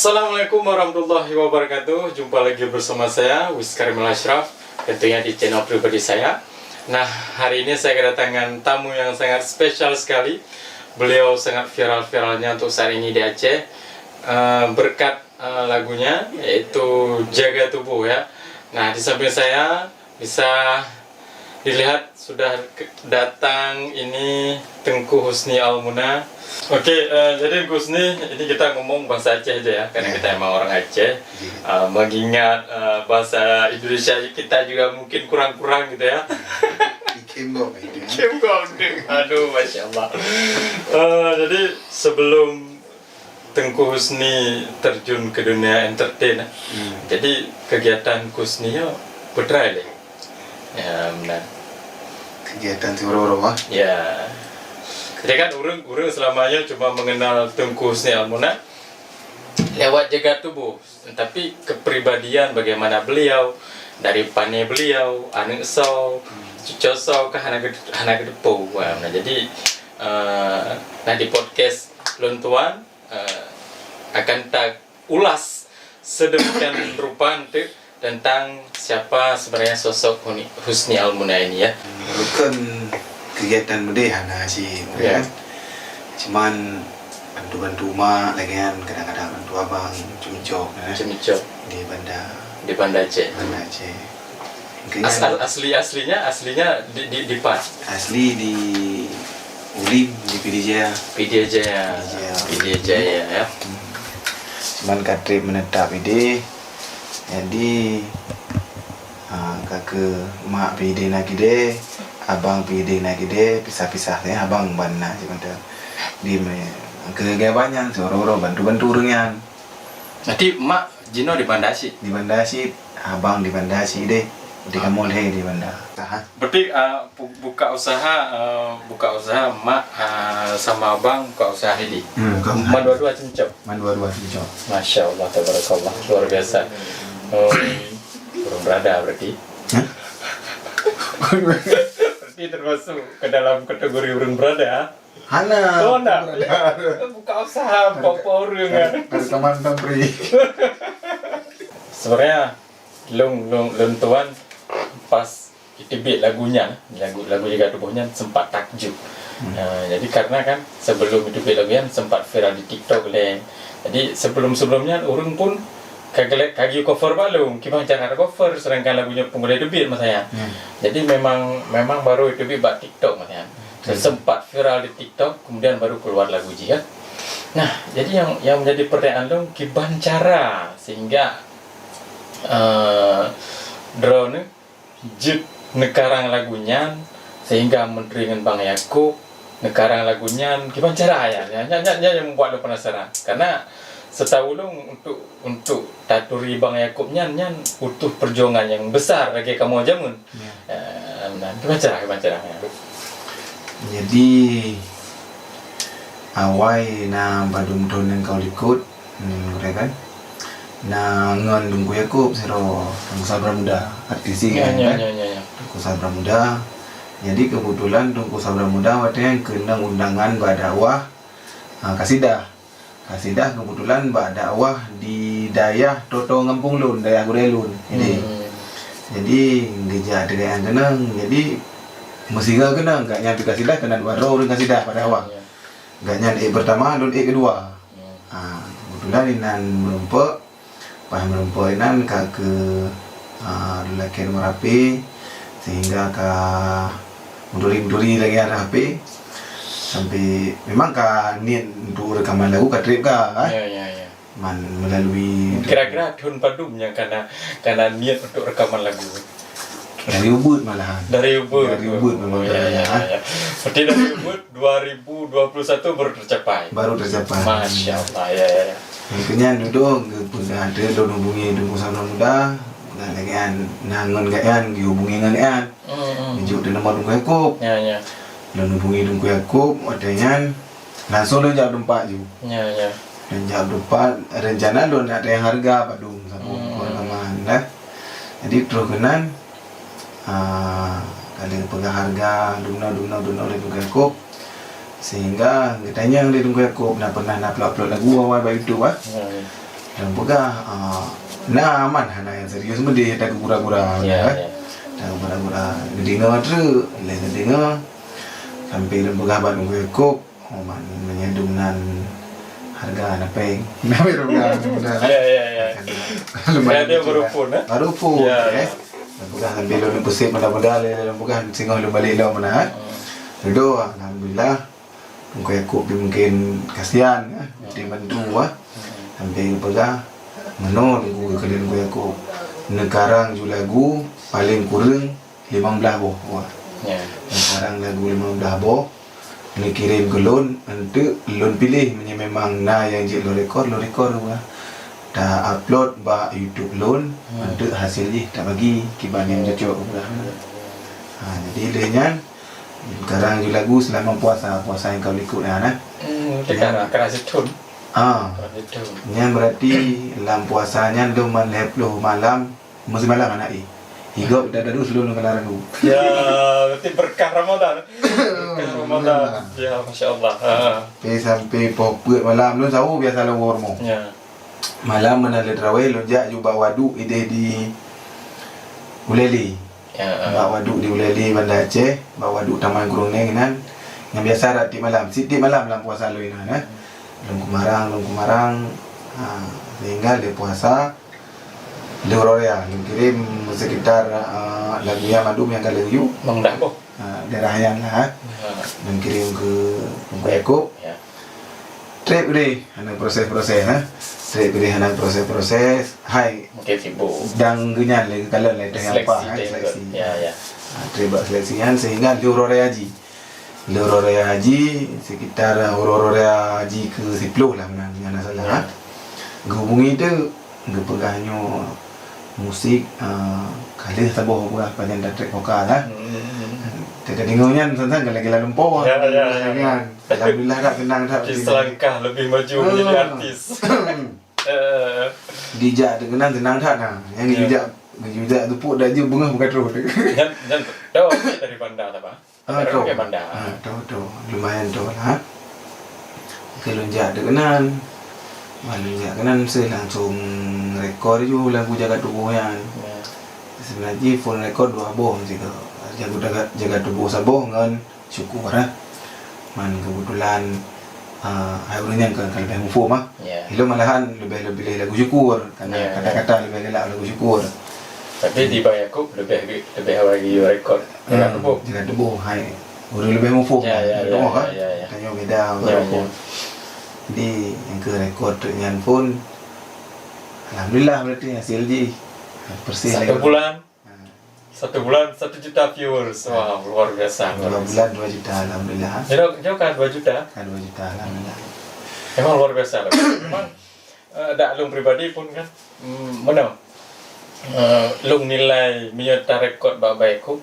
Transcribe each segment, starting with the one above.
Assalamualaikum warahmatullahi wabarakatuh. Jumpa lagi bersama saya Wiskarim Al-Ashraf, tentunya di channel pribadi saya. Nah, hari ini saya kedatangan tamu yang sangat spesial sekali. Beliau sangat viral-viralnya untuk saat ini di Aceh, berkat lagunya yaitu Jaga Tubuh ya. Nah, di samping saya bisa dilihat sudah datang ini Tengku Husni Al-Muna. Oke, jadi Husni, ini kita ngomong bahasa Aceh aja ya, karena kita emang orang Aceh. Mengingat bahasa Indonesia kita juga mungkin kurang-kurang gitu ya. Aduh, Masya Allah. Jadi sebelum Tengku Husni terjun ke dunia entertain, jadi kegiatan Husni beneran deh. Ya, benar. Kegiatan tiba-tiba ya. Jadi kan urung selamanya cuma mengenal Tengku Husni Al-Muna lewat Jaga Tubuh, tapi kepribadian bagaimana beliau, dari pane beliau, anu esau, cucosau ke anak depo. Nah, jadi di podcast Luntuan akan tak ulas sedemikian rupa tentang siapa sebenarnya sosok Husni Al-Muna ini ya. Bukan kegiatan mudehana sih, ya. Cuman bantu-bantu mak, lagi kan kadang-kadang bantu abang cumicok di Banda Aceh. Aslinya di Pan. Asli di Ulim di PD Jaya ya. Cuman kadri menetap PD, jadi kakak mak PD lagi deh, abang PD lagi deh, pisah-pisah deh, abang bana sih macam di ke banyak orang bantu orangnya. Nanti mak Jino di Bandasi, abang di Bandasi deh, di kamu deh di Banda. Berarti buka usaha mak sama abang buka usaha ini. Dua-dua cincok. Masya Allah, tabarakallah, luar biasa. Burung berada berarti. Berarti termasuk ke dalam kategori burung berada. Hana. Oh enggak. Buka usaha orang kan. Ada teman pri. Sebenarnya Luntuan pas ditibit lagunya, lagu Jaga Tubuhnya sempat takjub. Jadi karena kan sebelum ditibit lagunya sempat viral di TikTok le. Jadi sebelumnya orang pun kagi cover balung, kita cara cover sedangkan lagunya pun boleh debit mas saya. Jadi memang baru debit buat TikTok mas saya. Sempat viral di TikTok, kemudian baru keluar lagu jihad. Nah, jadi yang menjadi pertanyaan dong, gimana cara sehingga drone jip nekarang lagunya sehingga menteri dengan Bang Yakub nekarang lagunya gimana cara ya? Yang membuat lo penasaran karena setahu lo untuk taturi Bang Yakubnya butuh perjuangan yang besar lagi kamu jamun. Gimana caranya? Jadi awal na badum ton yang kau ikut, kan? Na ngon Tengku Yakub sero Tengku Sabra Muda artis kan? Tengku Sabra Muda. Jadi kebetulan Tengku Sabra Muda waktu yang kena undangan berdakwah Kasidah kebetulan berdakwah di daerah Toto Ngampung Lun, daerah Gurelun. Jadi geja dengan tenang. Jadi mesti kena enggak nyampe Kasidah kena dua orang Kasidah pada awal. Enggak nyampe pertama dan kedua. Kebetulan inan merempek inan ke lelaki Merapi sehingga ke muduri lagi ada HP sampai memang ka niat untuk rekaman lagu ka trip ka man melalui kira-kira daun padumnya karena niat untuk rekaman lagu dari Ubud malahan dari Ubud memang berarti dari Ubud 2021 baru tercapai Masya Allah ya. Makanya duduk bunda ada lo hubungi Tengku Sabra Muda lagi nangon gayan dihubungi dengan tunjuk dan nama Tengku Yakub dan hubungi Tengku Yakub adanya langsung lo jawab tempat juga dan jawab tempat rencana lo nak ada yang harga padum satu rekaman dah jadi terus kenan kali pegang harga duna oleh Tengku Yakub sehingga katanya yang Tengku Yakub pernah upload lagu awal baik itu dan pegah nah aman hana yang serius mesti ada kura-kura Ya, ya. Ada kura-kura gedinga tu, lain gedinga sampai lembagah ban kok man menyedunan harga na peng. Na meron nga benar. Ya. Dia berupun, Baru pun Ya, eh. Lembagah sampai lo pusing mudah-mudahan lembagah singoh lo balik lo mana. Redo alhamdulillah. Kok mungkin kasihan ya. Di bantu sampai lembagah menol gue kalian gue aku negarang ju lagu paling kurang 15 boh wah Ya. sekarang lagu 15 boh ni kirim ke loan nanti loan pilih memang nah yang je lo record wah dah upload ba YouTube loan nanti hasil je tak bagi kiban yang cocok pula jadi dengan sekarang ju lagu selama puasa yang kau ikut nah Tekan keras itu. itu yang berarti dalam puasanya do malam malam musim malam anak hingga dah dulu seluruh negara dulu. Ya, berarti berkah Ramadan. Berkah Ramadan. Ya, Masya Allah. Sampai pokok malam lu tahu biasa lu warmo. Ya. Malam mana le terawih lu jak juga wadu ide di Uleli. Ya. Bawa wadu di Uleli Banda Aceh, bawa wadu Taman Gurung Nenginan. Yang biasa ada di malam, siti malam dalam puasa lu ini nah. Long kumarang sehingga dia puasa Leroya kirim sekitar lagunya madum yang kalau you Mang Dabo. daerah yang lah dan kirim ke Eko Ya. trip deh ada proses-proses trip deh ada proses-proses hai Mungkin sibuk. dan genyan lagi kalau lah yang apa Seleksi. Ya. trip seleksian sehingga Leroya Haji sekitar Leroya Haji ke 10 lah mana salah hubungi itu gepegahnya musik kali saboh pula panjang dah track vokal lah tidak dengarnya santan gila-gila lumpur Ya. alhamdulillah tak senang tak Di selangkah lebih maju menjadi artis. dijak dengan senang tak nah yang dijak tu dah je bunga bukan terus Dan tahu dari Banda apa? tahu Dari Banda. tahu lumayan tahu lah kalau jak dengan malingnya kan saya langsung rekod je lagu jaga tubuh yang sebenarnya phone rekod 2 boh juga jaga tubuh saboh dengan syukur man kebetulan akhirnya kan kalau lebih mufo mah itu malahan lebih lagu syukur karena kata-kata lebih lagu syukur Tapi di Bayaku lebih lagi rekod jaga tubuh hai udah lebih mufo Ya. tanya beda jadi yang ke rekod dengan pun alhamdulillah berarti hasil je persis 1 bulan 1 juta viewers. Wow, luar biasa. 2 bulan 2 juta alhamdulillah Jauh kan 2 juta? kan 2 juta alhamdulillah Memang luar biasa. Memang dak lung pribadi pun kan mana lung nilai menyerta rekod baikku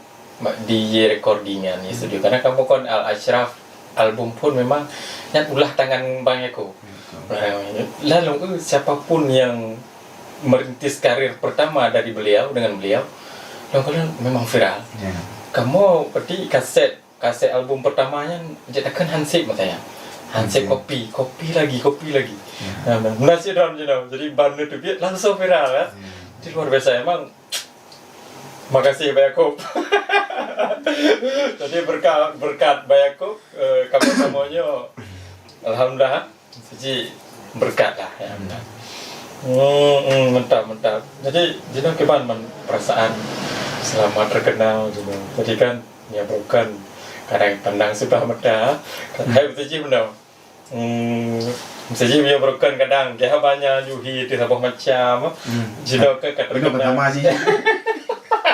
di recordingan di studio karena kamu kon Al Ashraf album pun memang yang ulah tangan Bang Eko. Lalu siapapun yang merintis karir pertama dari beliau dengan beliau, kalian memang viral. ya Kamu berarti kaset album pertamanya jadikan Hansip matanya. Hansip kopi lagi. ya. Nasi dalam jenau. Jadi band itu dia langsung viral kan. Jadi luar biasa emang. Makasih Bayakub. Jadi berkat Bayakub kami semuanya alhamdulillah jadi berkat lah ya. Mantap. Jadi jenau gimana perasaan selama terkenal jenau. Jadi kan ya bukan kadang pandang sebelah mata. Hai betul benar. Mesti dia bukan kadang dia banyak juhi di sebuah macam. Jenau ke itu terkenal. pertama sih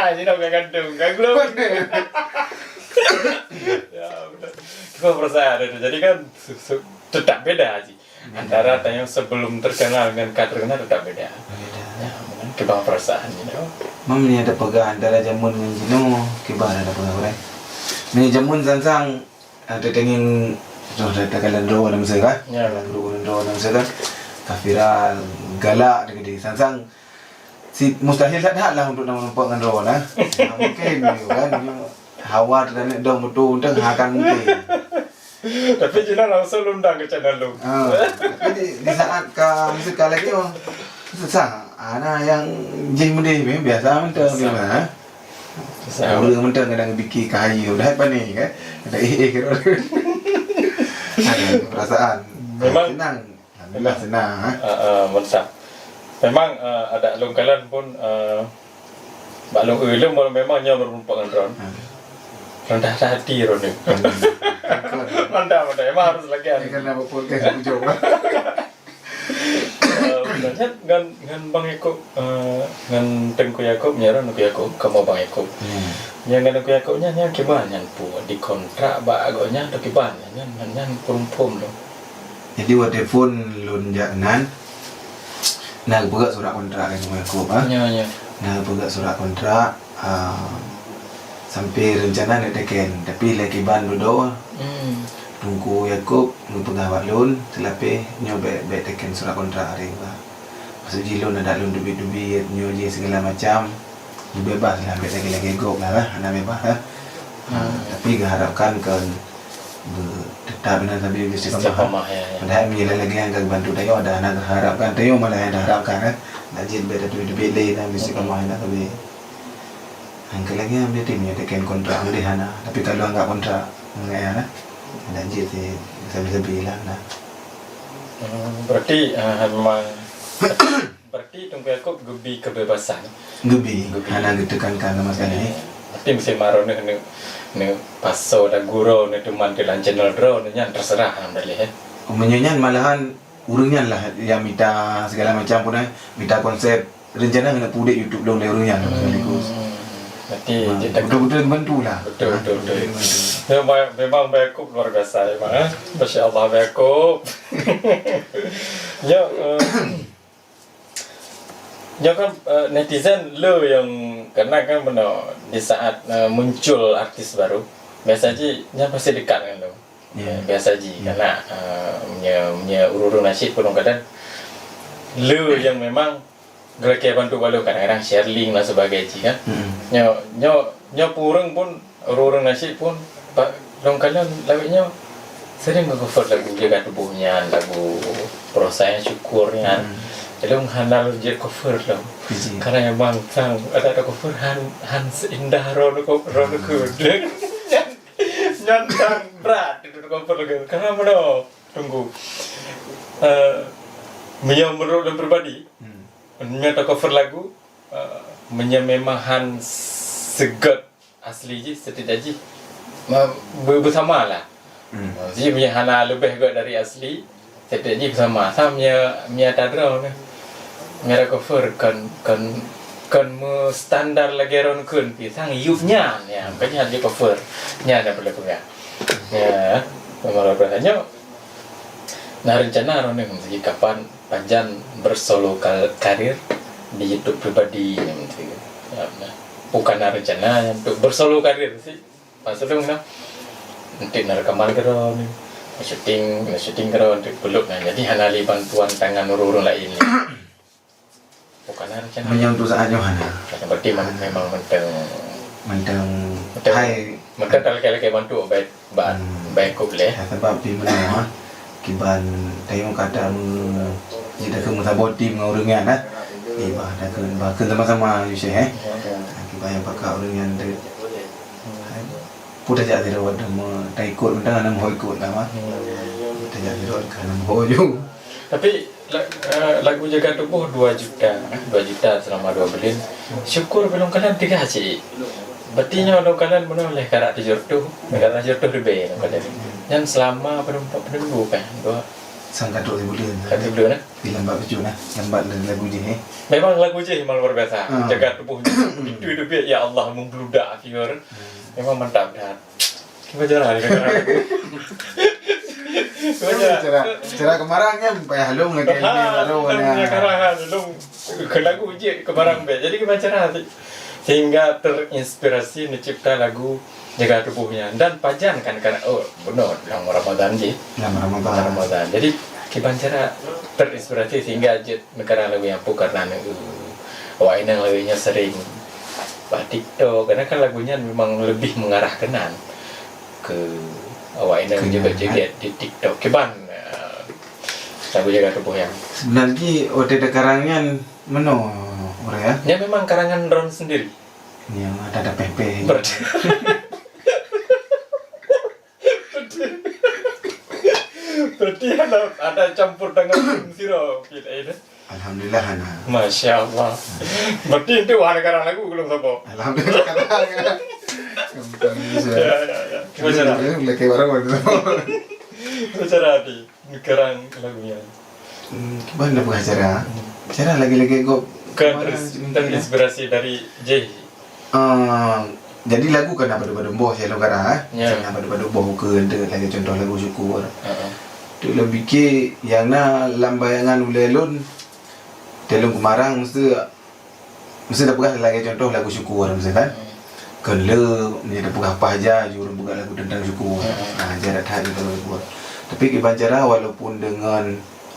Jenau ke gantung, gaglo. Ya benar. Kita perasaan itu. Jadi kan tetap beda sih. Antara yang sebelum terkenal dengan terkenal tetap beda. Ya, kita perasaan ini. Mam ni ada pegang antara jamun dengan jino kibar ada pegang orang. Ni jamun sansang ada tengin ada kalian ro dalam segala. Ya. Ro dalam segala. Kafira galak dengan dia sansang si mustahil tak lah untuk nampak dengan ro nah. Mungkin kan hawa dan dong betul untuk akan mungkin. Tapi Jina langsung undang ke channel lu. Tapi di saat musik lagi susah. Ana yang jing mendih biasa mentang gimana? Udah mentang kadang bikin kayu dah apa nih kan? Ada kira. Ada perasaan. Memang senang. Alhamdulillah senang. Mantap. Memang ada lung kalian pun balung ulum memangnya merupakan ron. Rendah hati ron ni. Mantap. Emang harus lagi ada. Karena podcast aku coba. Ngan Bang Yakub ngan Tengku Yakub nyaran Tengku Yakub kamu Bang Yakub. Yang ngan Tengku Yakubnya nyan kiban nyan pu di kontrak ba agaknya tu kiban nyan pum tu. Jadi buat telefon lun jangan nak buka surat kontrak dengan Yakub Ya. Nak buka surat kontrak sampai rencana nak teken tapi lagi ban duduk tunggu Yakub ngepegawat lun selape nyoba teken surat kontrak hari ba. Masuk jilun ada lun dubi-dubi nyoji segala macam bebas lah ambil lagi gok lah anak bebas tapi harapkan kan tetap benar sampai bisa Istiqamah ya. padahal menjelang lagi yang bantu tayo ada anak harapkan tayo malah yang harapkan najid beda dubi lay na bisa kemana tapi angka lagi ambil timnya teken kontrak ambil hana tapi kalau enggak kontrak enggak ya najid sih bisa bilang nah Berarti memang berarti Tengku Yakub gebi kebebasan. gebi hana ditekankan sama sekali Tapi mesti maro ne paso da guru ne teman telan channel draw ne nyan terserah amdalih menyanyian malahan urungan lah yang minta segala macam pun minta konsep rencana kena pudek YouTube dong dari urungan sekaligus Berarti betul-betul bantu lah betul. Memang Yakub luar biasa memang. Masya Allah Yakub. Ya kan netizen lo yang karena kan benar di saat muncul artis baru biasa aja nya pasti dekat kan lo. Biasa aja karena punya ururun nasib pun kadang lo yang memang gerak bantu balu kadang-kadang share link dan sebagainya kan. Nyo purung pun ururun nasib pun dong kalian lawiknya sering nge-cover lagu jaga tubuhnya lagu prosesnya syukurnya. Jadi handal jadi cover lah. Karena memang sang ada cover Hans indah rono kudek. Nyantan berat itu cover lagi. Karena mana tunggu. Menurut dan pribadi, menyata cover lagu, memang Hans segat asli je setidak je. Bersama lah. Jadi punya hana lebih gak dari asli. Setidak je bersama. Sama punya tadra ni. Mereka cover kan standar lagi ron kun pisang yupnya ya makanya dia cover nya ada boleh punya ya memang rasanya nah rencana ron yang segi kapan panjang bersolo karir di YouTube pribadi yang ya bukan rencana untuk bersolo karir sih maksudnya nanti rekaman keron syuting keron peluk nah jadi hanali bantuan tangan urun lain bukan rencana hanya untuk saat Johana berarti memang menteng hai kalau bantu baik kau boleh sebab di mana kiban tayo kata jika kamu sabot tim ngurungan iba dah bahkan sama-sama you say kiban yang pakai urungan tu pudah jadi rawat nama tak ikut mentang nama ho ikut nama pudah jadi rawat kan nama ho you tapi lagu jaga tubuh 2 juta selama 2 bulan syukur belum kalian 3 haji berarti nya belum kalian benar oleh karak dijurtuh lebih kalian dan selama penunggu kan 2 sangka 2 bulan bulan di lambat baju lambat lagu je memang lagu je memang luar biasa jaga tubuhnya itu biar ya Allah membludak figur memang mantap dah gimana cara cara kemarangnya supaya halung lagi baru ke lagu je kemarang be jadi gimana cara sehingga terinspirasi mencipta lagu jaga tubuhnya dan pajan kan karena benar yang Ramadan je Ramadan jadi gimana cara terinspirasi sehingga je negara lagu yang karena ini lagunya sering TikTok karena kan lagunya memang lebih mengarah ke awak ini juga joget di TikTok keban lagu Jaga Tubuh yang Sebenarnya OTT karangan meno orang ya. ya memang karangan Ron sendiri Yang ada pepe. berarti berarti ada campur dengan siro kita ini. Alhamdulillah Hana. Masya Allah. Berarti itu wahana karang lagu belum sopo. Alhamdulillah karangan. Ya. Gimana cara? Lagi barang waktu itu. Gimana cara di karang lagunya? Gimana bukan cara? Cara lagi-lagi kok. Terinspirasi dari J. Jadi lagu kan apa pada boh saya lo kara. Ya. Apa pada boh ke lagi contoh lagu syukur. Tu lebih ke yang na lambayangan ulelun. Telung kemarang mesti dapat lagi contoh lagu syukur misalkan. Kan le ni dapat apa aja jurus buka lagu tentang syukur. Jarak tadi kalau buat. Tapi kebancara walaupun dengan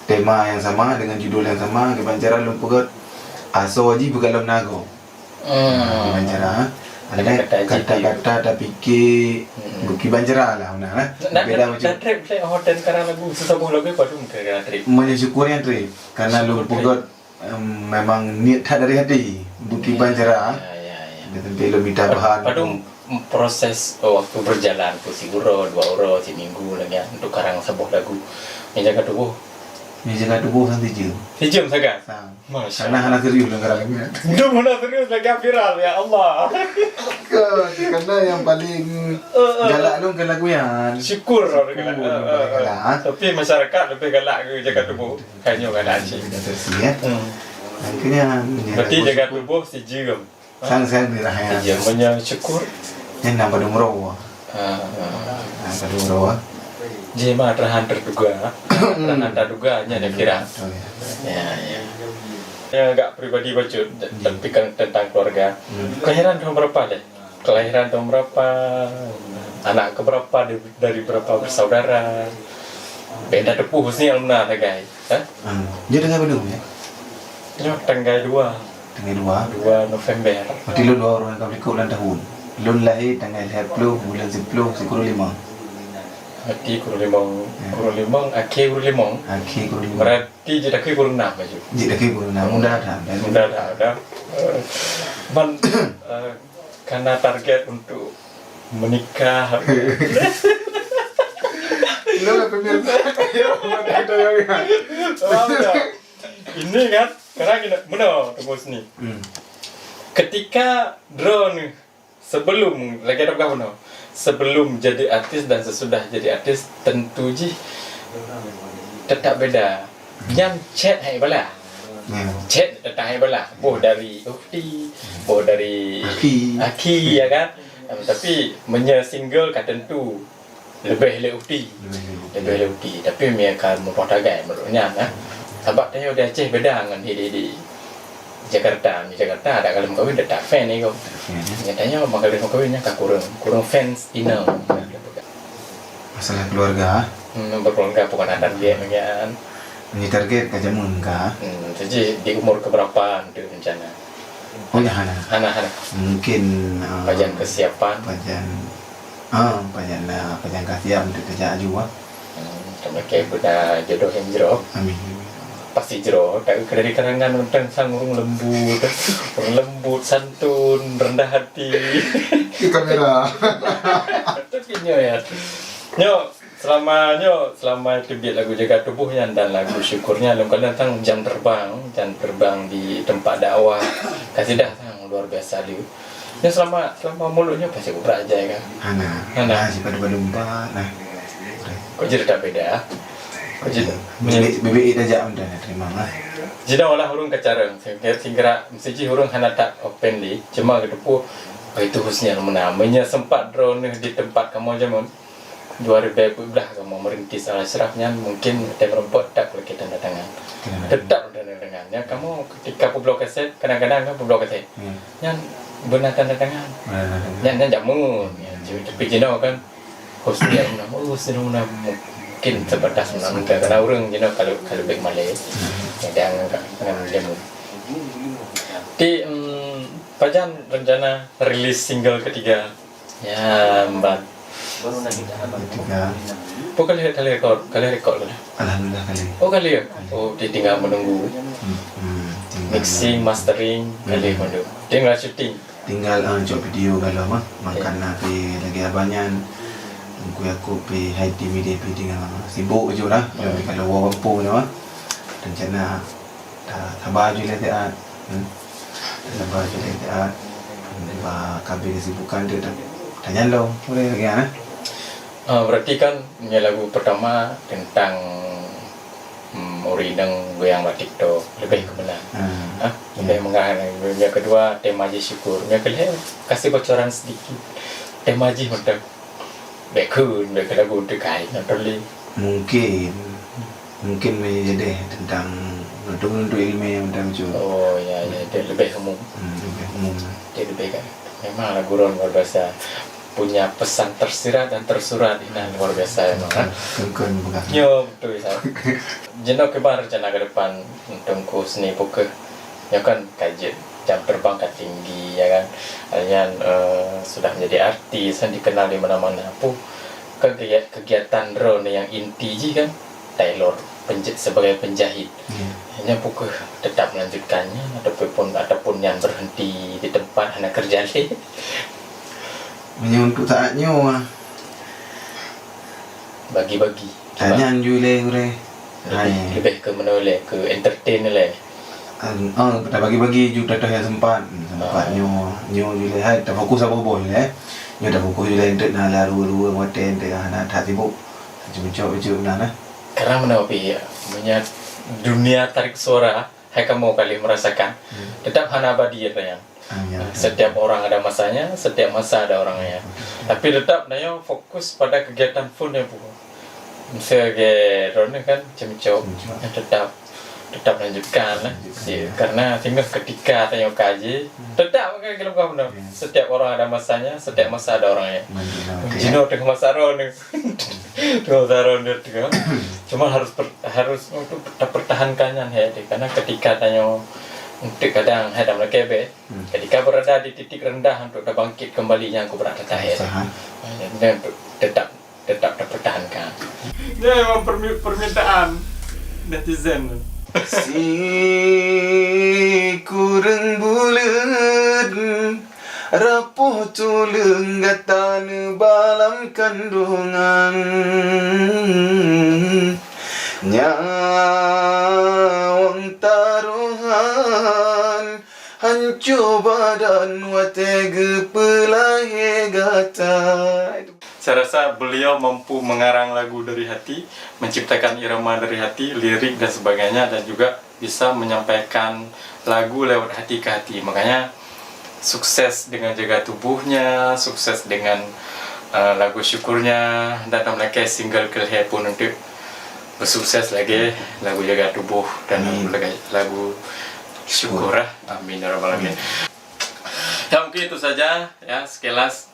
tema yang sama dengan judul yang sama kebancara lumpur aso aja bukan dalam nago. Kebancara ada kata-kata tapi ke kebancara lah mana beda macam trip saya hotel karang lagu sesabuh lagu pada mungkin trip mensyukuri yang trip karena lumpur memang niat dari hati bukti bancara. Dan belum minta bahan. Pada proses waktu berjalan tu si uro, 2 uro, si minggu lagi untuk karang sebuah lagu yang Jaga Tubuh. Yang Jaga Tubuh nanti je. Sejam saja. Karena anak serius dengan karang ini. Itu mana serius lagi viral ya Allah. Karena yang paling galak lu ke lagu yang syukur orang galak. Tapi masyarakat lebih galak ke Jaga Tubuh. Kayaknya galak sih. Tersiap. Akhirnya. Berarti Jaga Tubuh si jam. Sang dirahaya. Jamnya syukur. Yang nama umroh. Nama umroh. Jema terhan terduga. Terhan terduga nya ada kira. Ya. Yang agak pribadi baca tapi kan tentang keluarga. Kelahiran tahun berapa deh? Kelahiran tahun berapa? Anak keberapa dari berapa bersaudara? Beda tepuh sih alumna guys. Jadi dengan belum ya? Tanggal 2 November. Berarti lu 2 orang kau ikut ulang tahun. Lu lahir tanggal 10 bulan 10 sekurang 5. Berarti kurang limang, akhir kurang limang. Berarti jadi akhir kurang 6 aja. Jadi akhir kurang 6 mudah dah. Man, karena target untuk menikah. Lu pemirsa kayak ada yang ini kan, karena gini, benar tembus ni. Ketika drone sebelum lagi ada benar, sebelum jadi artis dan sesudah jadi artis tentu je tetap beda. Yang chat hai bala, chat tetap hai bala. Boh dari Ufti, boh dari Aki ya kan. Tapi menye single kan tentu lebih le Ufti, Tapi mereka mempertagai menurutnya kan. Sebab dia udah Aceh beda dengan di Jakarta. Di Jakarta ada kalau kawin tak fan ni kau. Nyatanya orang kalau kawinnya kan kurang fans inang. Masalah keluarga. Berkeluarga bukan ada target kan. Ini target kajamun kah? Jadi di umur keberapa itu rencana? Oh ya Hana. Mungkin Pajan kesiapan. Pajan kasihan untuk kerja juga. Mereka benda jodoh yang jero. Amin. Pasti jero. Dari karangan tentang orang lembut, santun, rendah hati. Di kamera. Tapi selama itu biar lagu Jaga Tubuhnya dan lagu syukurnya lalu tentang jam terbang di tempat dakwah kasih datang luar biasa dia. Selama mulutnya pasti aku beraja ya kan. Hana. Si pada lupa. Nah. Kok jadi tak beda? Kok jadi bebek aja udah terima lah. Jadi olah hurung kecareng, sehingga mesti hurung hana tak openly, cuma kedepu itu khususnya namanya sempat drone di tempat kamu zaman 2000 belah kamu merintis Al-Ashrafnya mungkin tempat tak boleh kita tangan. Tetap tanda tangannya kamu ketika publik kaset kadang-kadang kan publik kaset. Yang benar tanda tangan. Yang jamun, tapi jino kan hostnya mungkin sebatas menangkan karena orang kalau baik Malay yang dengan jamu. Di Pajan rencana rilis single ketiga ya Mbak Ketika Oh, kali rekod kan? alhamdulillah kali. Oh, kali ya? Oh, dia tinggal menunggu Tinggal mixing, mastering, kali menunggu. Dia nggak syuting. tinggal cok video kalau mah makan nabi lagi abanyan aku pi haiti media pi tinggal sibuk je lah. Tapi kalau orang kampung tu mah rencana sabar je lah tiat. Sabar je lah tiat. Kabel kesibukan dia tanya lo boleh lagi kan? Berarti kan ini lagu pertama tentang Urinang goyang batik tu lebih ke mana? Lebih mengarah. Yang kedua tema Haji Syukur. Yang kedua kasih bocoran sedikit. Tema Haji macam bekun, lagu untuk kain atau li. Mungkin menjadi tentang untuk ilmu macam tu. Oh ya, dia lebih umum. Lebih umum. Dia lebih kan. Memang lagu luar biasa. Punya pesan tersirat dan tersurat ini luar biasa memang. Kengkon bukan. Yo betul ya. Jenak kebar rencana ke depan untuk seni poker. Ya kan kajian jam terbang ke tinggi ya kan. Kalian sudah menjadi artis dan dikenal di mana-mana. Kan kegiatan Ron yang inti je kan tailor sebagai penjahit. Hanya poker tetap melanjutkannya ataupun yang berhenti di tempat hanya kerja ni. Hanya untuk saatnya Bagi-bagi. tanya anjule Lebih ke mana le, ke entertain le. Dah bagi-bagi juga dah yang sempat nyo jule hai dah fokus apa boleh nyo dah fokus jule untuk nak lalu moten dah nak tak sibuk cuba nak Karena mana pi punya dunia tarik suara, hai kamu kali merasakan. Tetap hana abadi ya. Setiap orang ada masanya, setiap masa ada orangnya. Tapi tetap naya fokus pada kegiatan full ya bu. Misalnya Ron kan cemcok, tetap lanjutkan lah. Karena tinggal ketika tanya kaji, tetap kan kalau kamu benar. Setiap orang ada masanya, setiap masa ada orangnya. Jino dengan masa Ron, dengan masa Ron dia juga. Cuma harus untuk pertahankannya ya, karena ketika tanya untuk kadang hadam lekebe, ketika berada di titik rendah untuk bangkit kembalinya aku berada tahir. Dan tetap dipertahankan. Ini memang permintaan netizen. si kurang bulan rapuh tulung gatan balam kandungan nyawang taruhan hancur badan watege pelai gata. Saya rasa beliau mampu mengarang lagu dari hati, menciptakan irama dari hati, lirik dan sebagainya, dan juga bisa menyampaikan lagu lewat hati ke hati. Makanya sukses dengan jaga tubuhnya, sukses dengan lagu syukurnya, dan mereka single kelihai pun untuk bersukses lagi lagu jaga tubuh dan lagu syukur. Amin ya rabbal alamin. Ya mungkin itu saja ya sekilas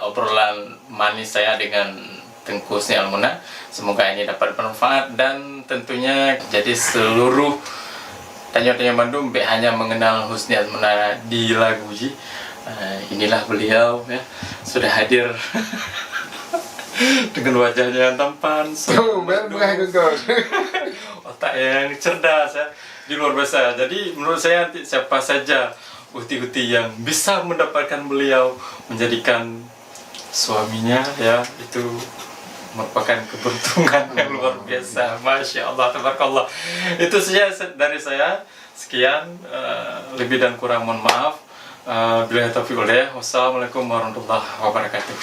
obrolan manis saya dengan Tengku Husni Almuna. Semoga ini dapat bermanfaat dan tentunya jadi seluruh tanya-tanya Bandung hanya mengenal Husni Almuna di lagu Ji. Inilah beliau ya sudah hadir dengan wajahnya yang tampan, otak yang cerdas ya, di luar biasa. Jadi menurut saya siapa saja ukti-ukti yang bisa mendapatkan beliau menjadikan suaminya ya itu merupakan keberuntungan yang luar biasa. Masya Allah, tabarakallah. Itu saja dari saya. Sekian, lebih dan kurang mohon maaf. Bila taufiq walhidayah. Wassalamualaikum warahmatullahi wabarakatuh.